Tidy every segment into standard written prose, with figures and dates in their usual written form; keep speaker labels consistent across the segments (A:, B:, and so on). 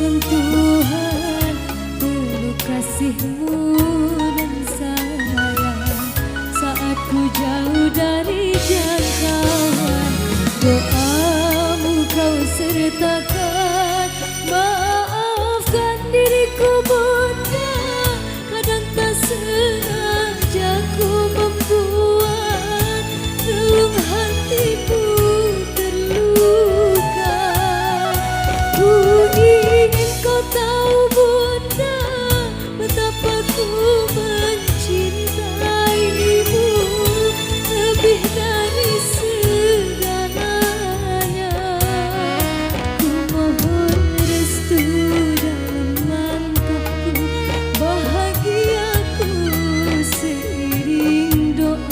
A: sentuhan peluk kasihmu dan sayang. Saat ku jauh dari jangkauan, doamu kau sertakan. Maafkan diriku Bunda, kadang tak sengaja ku membuat relung hatimu terluka. Ku ingin kau tahu Bunda, betapa ku mencintaimu lebih dari segalanya. Ku mohon restu dalam langkahku, bahagiaku seiring doamu.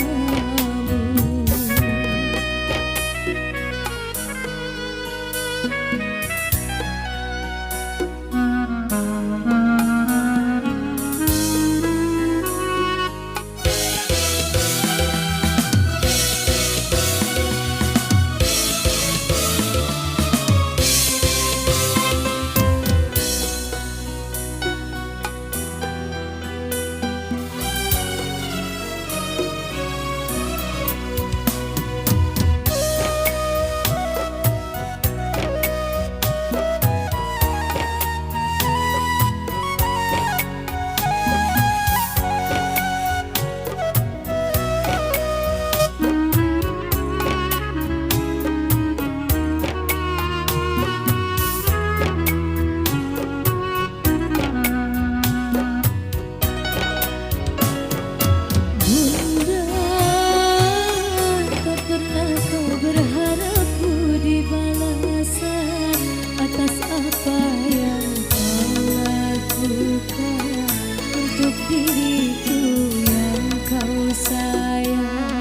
A: Untuk diriku yang kau sayang,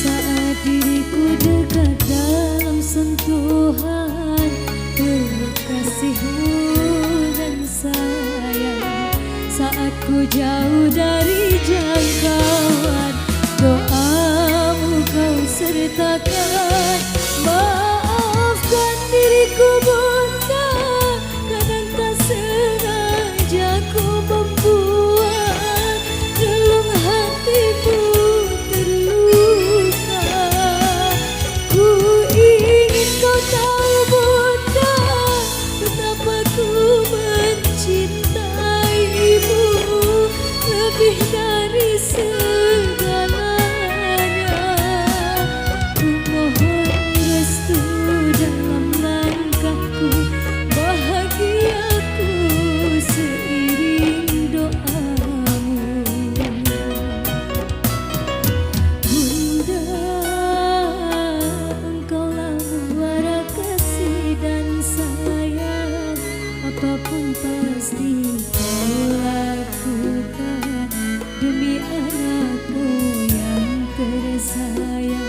A: saat diriku dekat dalam sentuhan peluk kasihmu dan sayang. Saat ku jauh dari jangkauan, doamu kau sertakan. Maafkan diriku Bunda, kadang tak sengaja ku membuat relung hatimu terluka. Ku ingin kau tahu Bunda, betapa ku mencintaimu lebih dari segalanya. Ku mohon restu dalam langkahku, bahagiaku seiring doamu. Bunda, engkaulah muara kasih dan sayang, apapun pasti kau lakukan demi anakmu yang tersayang.